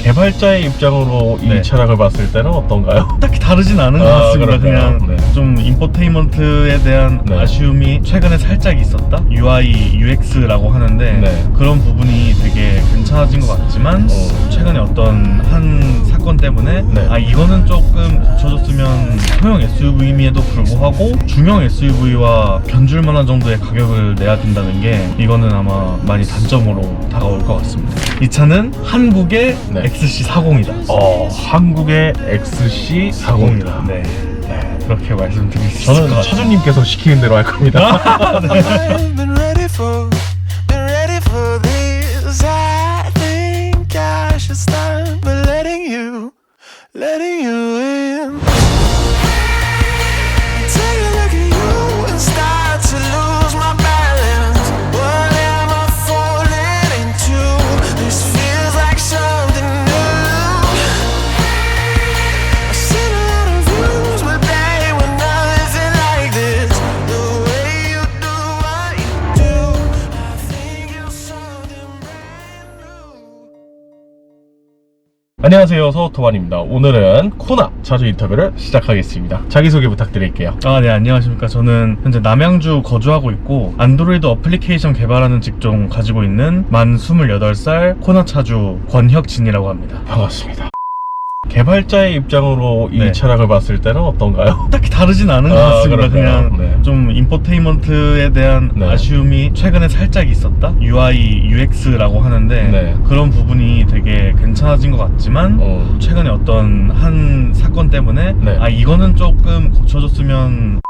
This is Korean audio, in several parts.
개발자의 입장으로 이 네. 차량을 봤을 때는 어떤가요? 딱히 다르진 않은 것 같습니다. 그런가요? 그냥 네. 좀 인포테인먼트에 대한 네. 아쉬움이 최근에 살짝 있었다. UI, UX라고 하는데 네. 그런 부분이 되게 괜찮아진 것 같지만 최근에 어떤 한 사건 때문에 네. 이거는 조금 고쳐줬으면 소형 SUV임에도 불구하고 중형 SUV와 견줄 만한 정도의 가격을 내야 된다는 게 이거는 아마 많이 단점으로 다가올 것 같습니다. 이 차는 한국의 네. XC40이다. 한국의 XC40이다. 네. 그렇게 말씀드릴 수 있을 것 저는 같아요. 차주님께서 시키는 대로 할 겁니다. I've been ready for this. I think I should start by letting you in. Take a look at you and start to lose my balance. What am I falling into? This feels like something new. I've seen a lot of views, but they were nothing like this. The way you do what you do, I think you're something brand new. 안녕하세요, 서토반입니다. 오늘은 코나 차주 인터뷰를 시작하겠습니다. 자기소개 부탁드릴게요. 네, 안녕하십니까. 저는 현재 남양주 거주하고 있고 안드로이드 어플리케이션 개발하는 직종 가지고 있는 만 28살 코나 차주 권혁진이라고 합니다. 반갑습니다. 개발자의 입장으로 이 네. 차량을 봤을 때는 어떤가요? 딱히 다르진 않은 것 같습니다. 그런가요? 그냥 네. 좀 인포테인먼트에 대한 네. 아쉬움이 최근에 살짝 있었다. UI, UX라고 하는데 네. 그런 부분이 되게 괜찮아진 것 같지만 최근에 어떤 한 사건 때문에 네. 이거는 조금 고쳐줬으면.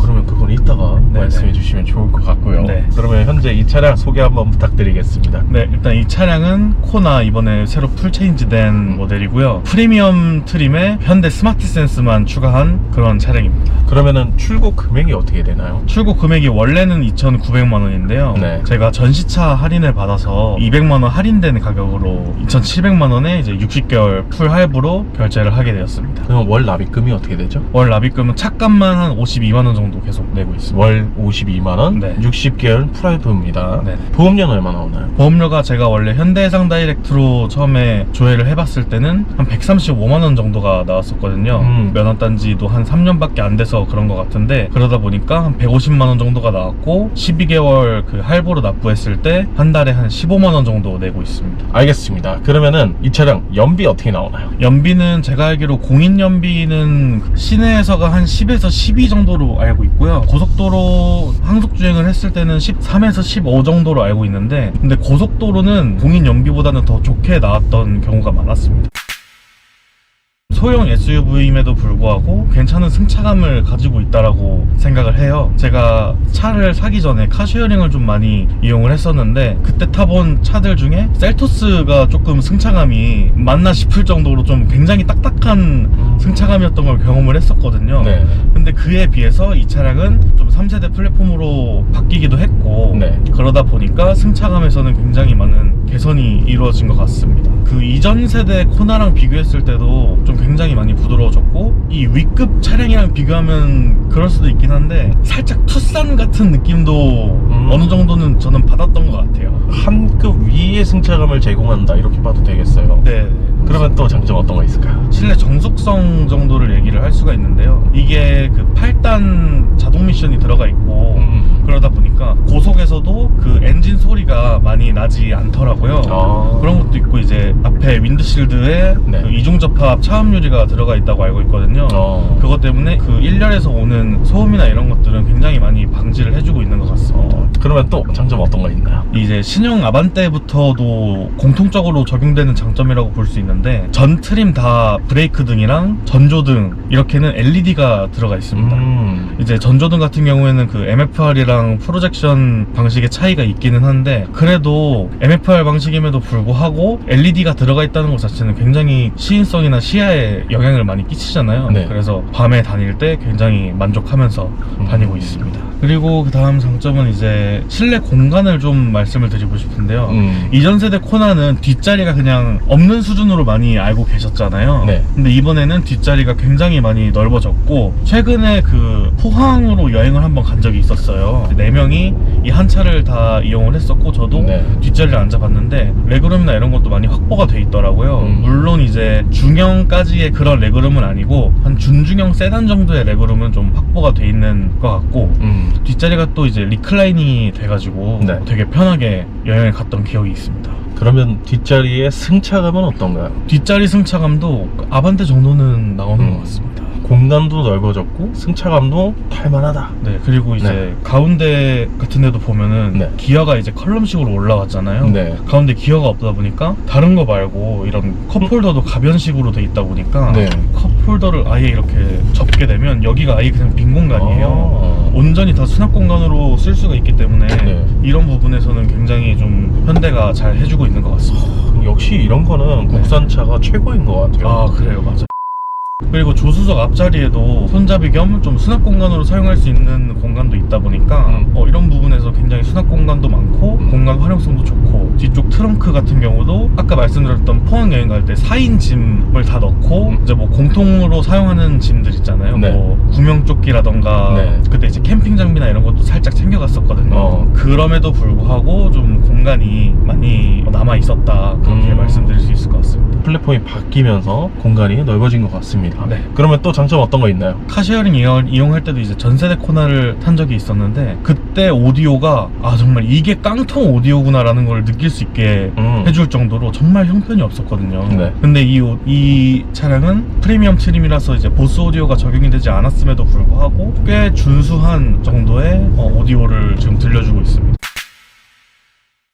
그러면 그건 이따가 네, 말씀해 주시면 좋을 것 같고요. 네. 그러면 현재 이 차량 소개 한번 부탁드리겠습니다. 네, 일단 이 차량은 코나 이번에 새로 풀체인지된 모델이고요. 프리미엄 트림에 현대 스마트 센스만 추가한 그런 차량입니다. 그러면은 출고 금액이 어떻게 되나요? 출고 금액이 원래는 2,900만 원인데요. 네. 제가 전시차 할인을 받아서 200만 원 할인된 가격으로 2,700만 원에 이제 60개월 풀 할부로 결제를 하게 되었습니다. 그럼 월 납입금이 어떻게 되죠? 월 납입금은 차값만 한 52만 원 정도 계속 내고 있습니다. 월 52만 원, 네. 60개월 풀할부입니다. 네. 보험료는 얼마 나오나요? 보험료가 제가 원래 현대해상 다이렉트로 처음에 조회를 해봤을 때는 한 135만 원 정도가 나왔었거든요. 면허딴지도 한 3년밖에 안 돼서 그런 것 같은데 그러다 보니까 한 150만 원 정도가 나왔고 12개월 그 할부로 납부했을 때 한 달에 한 15만 원 정도 내고 있습니다. 알겠습니다. 그러면은 이 차량 연비 어떻게 나오나요? 연비는 제가 알기로 공인 연비는 시내에서가 한 10에서 12 정도로 알고 있고요. 고속도로 항속 주행을 했을 때는 13에서 15 정도로 알고 있는데 근데 고속도로는 공인 연비보다는 더 좋게 나왔던 경우가 많았습니다. 소형 SUV임에도 불구하고 괜찮은 승차감을 가지고 있다라고 생각을 해요. 제가 차를 사기 전에 카쉐어링을 좀 많이 이용을 했었는데 그때 타본 차들 중에 셀토스가 조금 승차감이 맞나 싶을 정도로 좀 굉장히 딱딱한 승차감이었던 걸 경험을 했었거든요. 네. 근데 그에 비해서 이 차량은 좀 3세대 플랫폼으로 바뀌기도 했고 네. 그러다 보니까 승차감에서는 굉장히 많은 개선이 이루어진 것 같습니다. 그 이전 세대 코나랑 비교했을 때도 좀 굉장히 많이 부드러워졌고 이 위급 차량이랑 비교하면 그럴 수도 있긴 한데 살짝 투싼 같은 느낌도 어느 정도는 저는 받았던 것 같아요. 한 급 위의 승차감을 제공한다 이렇게 봐도 되겠어요. 네. 그러면 또 장점 어떤 거 있을까요? 실내 정숙성 정도를 얘기를 할 수가 있는데요. 이게 그 8단 자동 미션이 들어가 있고 그러다 보니까 고속에서도 그 엔진 소리가 많이 나지 않더라고요. 그런 것도 있고 이제 앞에 윈드실드에 네. 그 이중 접합 차음 유리가 들어가 있다고 알고 있거든요. 그것 때문에 그 1열에서 오는 소음이나 이런 것들은 굉장히 많이 방지를 해주고 있는 것 같습니다. 그러면 또 장점 어떤 거 있나요? 이제 신형 아반떼부터도 공통적으로 적용되는 장점이라고 볼 수 있는데 전 트림 다 브레이크 등이랑 전조등 이렇게는 LED가 들어가 있습니다. 이제 전조등 같은 경우에는 그 MFR이랑 프로젝션 방식의 차이가 있기는 한데 그래도 MFR 방식임에도 불구하고 LED가 들어가 있다는 것 자체는 굉장히 시인성이나 시야에 영향을 많이 끼치잖아요. 네. 그래서 밤에 다닐 때 굉장히 만족하면서 다니고 있습니다. 그리고 그 다음 장점은 이제 실내 공간을 좀 말씀을 드리고 싶은데요. 이전 세대 코나는 뒷자리가 그냥 없는 수준으로 많이 많이 알고 계셨잖아요. 네. 근데 이번에는 뒷자리가 굉장히 많이 넓어졌고, 최근에 그 포항으로 여행을 한번 간 적이 있었어요. 4명이 이 한 차를 다 이용을 했었고, 저도 네. 뒷자리를 앉아봤는데 레그룸이나 이런 것도 많이 확보가 돼 있더라고요. 물론 이제 중형까지의 그런 레그룸은 아니고 한 준중형 세단 정도의 레그룸은 좀 확보가 돼 있는 것 같고, 뒷자리가 또 이제 리클라이닝이 돼가지고 네. 되게 편하게 여행을 갔던 기억이 있습니다. 그러면 뒷자리의 승차감은 어떤가요? 뒷자리 승차감도 아반떼 정도는 나오는 것 같습니다. 공간도 넓어졌고 승차감도 탈만하다. 네, 그리고 이제 네. 가운데 같은 데도 보면은 네. 기어가 이제 컬럼식으로 올라왔잖아요. 네. 가운데 기어가 없다 보니까 다른 거 말고 이런 컵홀더도 가변식으로 돼 있다 보니까 네. 컵홀더를 아예 이렇게 접게 되면 여기가 아예 그냥 빈 공간이에요. 온전히 다 수납 공간으로 쓸 수가 있기 때문에 네. 이런 부분에서는 굉장히 좀 현대가 잘 해주고 있는 것 같습니다. 역시 이런 거는 국산차가 최고인 것 같아요. 아, 그래요, 맞아요. 그리고 조수석 앞자리에도 손잡이 겸 좀 수납 공간으로 사용할 수 있는 공간도 있다 보니까 이런 부분에서 굉장히 수납 공간도 많고 공간 활용성도 좋고, 뒤쪽 트렁크 같은 경우도 아까 말씀드렸던 포항 여행 갈 때 4인 짐을 다 넣고 이제 뭐 공통으로 사용하는 짐들 있잖아요. 네. 뭐 구명조끼라던가 네. 그때 이제 캠핑 장비나 이런 것도 살짝 챙겨갔었거든요. 그럼에도 불구하고 좀 공간이 많이 남아 있었다, 그렇게 말씀드릴 수 있을 것 같습니다. 플랫폼이 바뀌면서 공간이 넓어진 것 같습니다. 네. 그러면 또 장점 어떤 거 있나요? 카쉐어링 이용할 때도 이제 전세대 코나를 탄 적이 있었는데, 그때 오디오가 정말 이게 깡통 오디오구나라는 걸 느낄 수 있게 해줄 정도로 정말 형편이 없었거든요. 네. 근데 이 차량은 프리미엄 트림이라서 이제 보스 오디오가 적용이 되지 않았음에도 불구하고 꽤 준수한 정도의 오디오를 지금 들려주고 있습니다.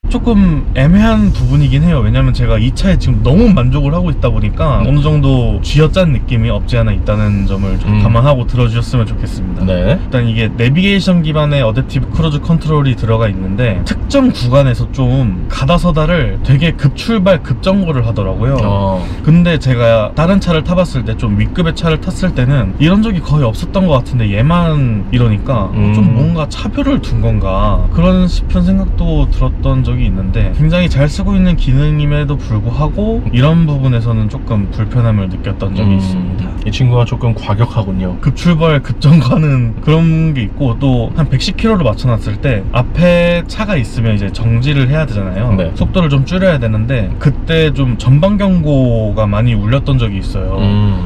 조금 애매한 부분이긴 해요. 왜냐면 제가 이 차에 지금 너무 만족을 하고 있다 보니까 어느 정도 쥐어짠 느낌이 없지 않아 있다는 점을 좀 감안하고 들어주셨으면 좋겠습니다. 네. 일단 이게 내비게이션 기반의 어댑티브 크루즈 컨트롤이 들어가 있는데, 특정 구간에서 좀 가다서다를 되게 급출발 급정거를 하더라고요. 근데 제가 다른 차를 타봤을 때, 좀 윗급의 차를 탔을 때는 이런 적이 거의 없었던 것 같은데 얘만 이러니까 좀 뭔가 차별을 둔 건가 그런 싶은 생각도 들었던 적이 있는데, 굉장히 잘 쓰고 있는 기능임에도 불구하고 이런 부분에서는 조금 불편함을 느꼈던 적이 있습니다. 이 친구가 조금 과격하군요. 급출발 급정거하는 그런 게 있고, 또 한 110km를 맞춰놨을 때 앞에 차가 있으면 이제 정지를 해야 되잖아요. 네. 속도를 좀 줄여야 되는데 그때 좀 전방 경고가 많이 울렸던 적이 있어요.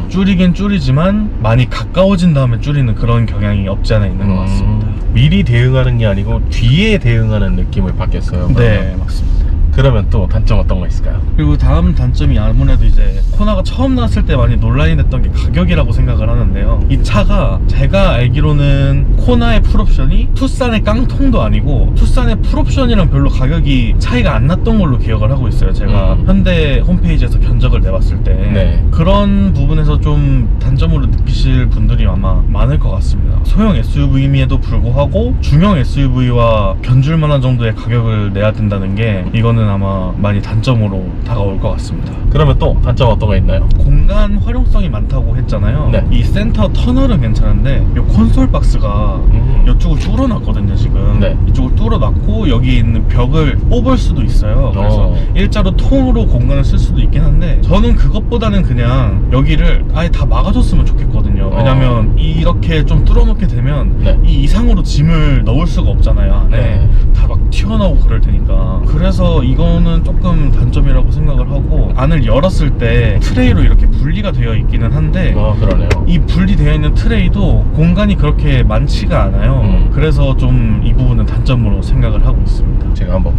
줄이긴 줄이지만 많이 가까워진 다음에 줄이는 그런 경향이 없지 않아 있는 것 같습니다. 미리 대응하는 게 아니고 뒤에 대응하는 느낌을 받겠어요. 네, 맞습니다. 그러면 또 단점 어떤 거 있을까요? 그리고 다음 단점이 아무래도 이제 코나가 처음 나왔을 때 많이 논란이 됐던 게 가격이라고 생각을 하는데요. 이 차가 제가 알기로는 코나의 풀옵션이 투싼의 깡통도 아니고 투싼의 풀옵션이랑 별로 가격이 차이가 안 났던 걸로 기억을 하고 있어요. 제가 현대 홈페이지에서 견적을 내봤을 때. 네. 그런 부분에서 좀 단점으로 느끼실 분들이 아마 많을 것 같습니다. 소형 SUV임에도 불구하고 중형 SUV와 견줄 만한 정도의 가격을 내야 된다는 게, 이거는 아마 많이 단점으로 다가올 것 같습니다. 그러면 또 단점 어떤 거 있나요? 공간 활용성이 많다고 했잖아요. 네. 이 센터 터널은 괜찮은데 이 콘솔 박스가 이쪽을 뚫어놨거든요. 지금 네. 이쪽을 뚫어놨고 여기 있는 벽을 뽑을 수도 있어요. 그래서 일자로 통으로 공간을 쓸 수도 있긴 한데, 저는 그것보다는 그냥 여기를 아예 다 막아줬으면 좋겠거든요. 왜냐면 이렇게 좀 뚫어놓게 되면 네. 이 이상으로 짐을 넣을 수가 없잖아요. 네. 다 막 튀어나오고 그럴 테니까. 그래서 이거는 조금 단점이라고 생각을 하고, 안을 열었을 때 트레이로 이렇게 분리가 되어 있기는 한데 그러네요. 이 분리되어 있는 트레이도 공간이 그렇게 많지가 않아요. 그래서 좀 이 부분은 단점으로 생각을 하고 있습니다. 제가 한번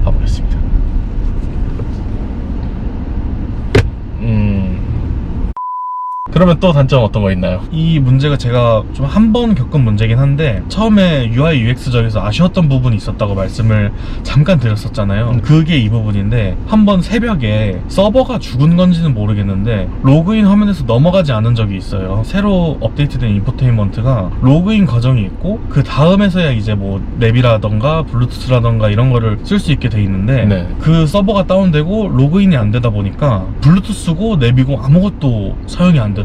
봐보겠습니다. 그러면 또 단점 어떤 거 있나요? 이 문제가 제가 좀 한 번 겪은 문제긴 한데, 처음에 UI UX적에서 아쉬웠던 부분이 있었다고 말씀을 잠깐 드렸었잖아요. 그게 이 부분인데, 한번 새벽에 서버가 죽은 건지는 모르겠는데 로그인 화면에서 넘어가지 않은 적이 있어요. 새로 업데이트된 인포테인먼트가 로그인 과정이 있고 그 다음에서야 이제 뭐 랩이라던가 블루투스라던가 이런 거를 쓸 수 있게 돼 있는데, 네. 그 서버가 다운되고 로그인이 안 되다 보니까 블루투스고 랩이고 아무것도 사용이 안 되더라고요.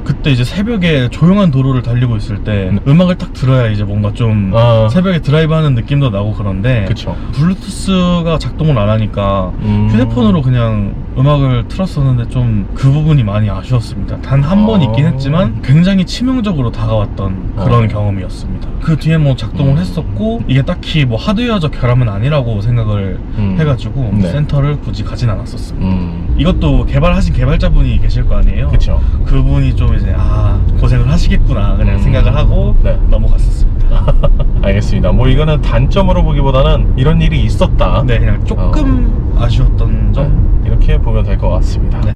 그때 이제 새벽에 조용한 도로를 달리고 있을 때 음악을 딱 들어야 이제 뭔가 좀 새벽에 드라이브하는 느낌도 나고 그런데, 그쵸. 블루투스가 작동을 안 하니까 휴대폰으로 그냥 음악을 틀었었는데 좀 그 부분이 많이 아쉬웠습니다. 단 한 번 있긴 했지만 굉장히 치명적으로 다가왔던 그런 경험이었습니다. 그 뒤에 뭐 작동을 했었고 이게 딱히 뭐 하드웨어적 결함은 아니라고 생각을 해가지고 네. 센터를 굳이 가진 않았었습니다. 이것도 개발하신 개발자분이 계실 거 아니에요? 그쵸. 그분이 좀 이제 고생을 하시겠구나 그냥 생각을 하고 네. 넘어갔었습니다. 알겠습니다. 뭐 이거는 단점으로 보기보다는 이런 일이 있었다. 네, 그냥 조금 아쉬웠던 점. 네, 이렇게 보면 될 것 같습니다. 네.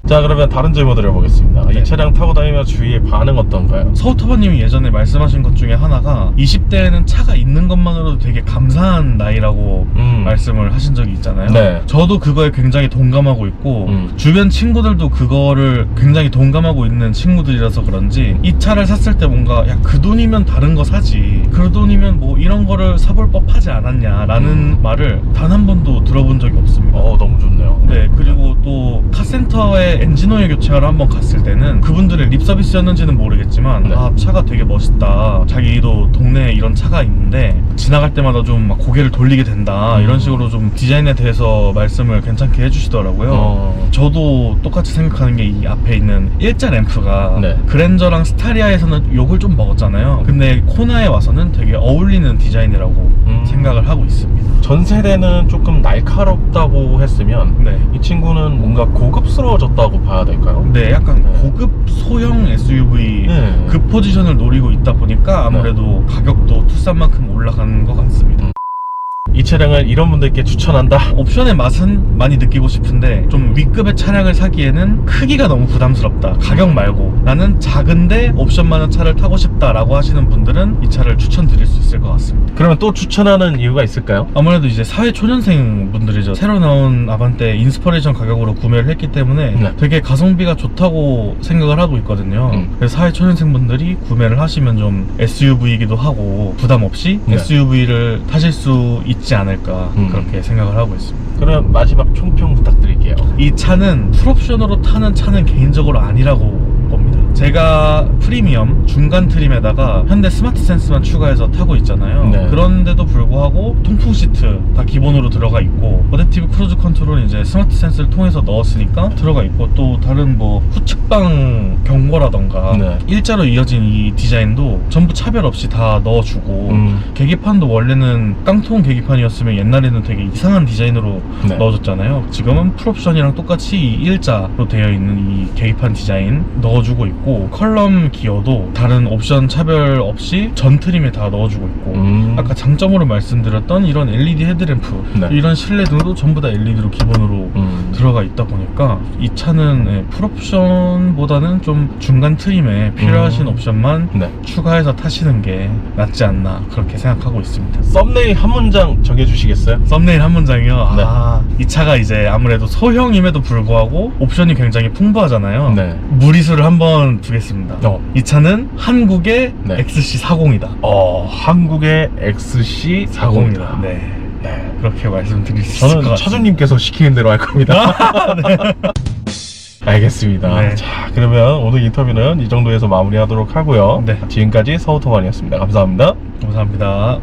자, 그러면 다른 질문 드려보겠습니다. 네. 이 차량 타고 다니면 주위의 반응 어떤가요? 서우터버님이 예전에 말씀하신 것 중에 하나가 20대에는 차가 있는 것만으로도 되게 감사한 나이라고 말씀을 하신 적이 있잖아요. 네. 저도 그거에 굉장히 동감하고 있고 주변 친구들도 그거를 굉장히 동감하고 있는 친구들이라서 그런지 이 차를 샀을 때 뭔가 야, 그 돈이면 다른 거 사지, 그 돈이면 뭐 이런 거를 사볼 법하지 않았냐라는 말을 단 한 번도 들어본 적이 없습니다. 너무 좋네요. 네, 그리고 또 카센터에 엔진오일 교체하러 한번 갔을 때는 그분들의 립 서비스였는지는 모르겠지만 네. 차가 되게 멋있다, 자기도 동네에 이런 차가 있는데 지나갈 때마다 좀 막 고개를 돌리게 된다, 이런 식으로 좀 디자인에 대해서 말씀을 괜찮게 해주시더라고요. 저도 똑같이 생각하는 게 이 앞에 있는 일자 램프가 네. 그랜저랑 스타리아에서는 욕을 좀 먹었잖아요. 근데 코나에 와서는 되게 어울리는 디자인이라고 생각을 하고 있습니다. 전 세대는 조금 날카롭다고 했으면 네. 이 친구는 뭔가 고급스러워졌다고 봐야 될까요? 네, 약간 네. 고급 소형 SUV 네. 그 포지션을 노리고 있다 보니까 아무래도 가격도 투싼만큼 올라가는 것 같습니다. 이 차량을 이런 분들께 추천한다. 옵션의 맛은 많이 느끼고 싶은데 좀 윗급의 차량을 사기에는 크기가 너무 부담스럽다, 가격 말고 나는 작은데 옵션 많은 차를 타고 싶다라고 하시는 분들은 이 차를 추천드릴 수 있을 것 같습니다. 그러면 또 추천하는 이유가 있을까요? 아무래도 이제 사회초년생 분들이죠. 새로 나온 아반떼 인스퍼레이션 가격으로 구매를 했기 때문에 네. 되게 가성비가 좋다고 생각을 하고 있거든요. 그래서 사회초년생 분들이 구매를 하시면 좀 SUV이기도 하고 부담 없이 네. SUV를 타실 수 있지 않을까 그렇게 생각을 하고 있습니다. 그럼 마지막 총평 부탁드릴게요. 이 차는 풀옵션으로 타는 차는 개인적으로 아니라고 봅니다. 제가 프리미엄 중간 트림에다가 현대 스마트 센스만 추가해서 타고 있잖아요. 네. 그런데도 불구하고 통풍 시트 다 기본으로 들어가 있고 어댑티브 크루즈 컨트롤은 이제 스마트 센스를 통해서 넣었으니까 들어가 있고, 또 다른 뭐 후측방 경고라던가 네. 일자로 이어진 이 디자인도 전부 차별 없이 다 넣어주고 계기판도 원래는 깡통 계기판이었으면 옛날에는 되게 이상한 디자인으로 네. 넣어줬잖아요. 지금은 풀옵션이랑 똑같이 이 일자로 되어 있는 이 계기판 디자인 넣어주고 있고, 컬럼 기어도 다른 옵션 차별 없이 전 트림에 다 넣어주고 있고, 아까 장점으로 말씀드렸던 이런 LED 헤드램프, 네. 이런 실내 등도 전부 다 LED로 기본으로 들어가 있다 보니까 이 차는 풀옵션보다는 좀 중간 트림에 필요하신 옵션만 네. 추가해서 타시는 게 낫지 않나 그렇게 생각하고 있습니다. 썸네일 한 문장 정해주시겠어요? 썸네일 한 문장이요? 네. 이 차가 이제 아무래도 소형임에도 불구하고 옵션이 굉장히 풍부하잖아요. 네. 무리수를 한번 두겠습니다. 이 차는 한국의 네. XC40이다. 한국의 XC40이다. 네. 네. 그렇게 말씀드릴 수 있을 것 저는 같습니다. 차주님께서 시키는 대로 할 겁니다. 알겠습니다. 네. 자, 그러면 오늘 인터뷰는 이 정도에서 마무리하도록 하고요. 네. 지금까지 서우터만이었습니다. 감사합니다. 감사합니다.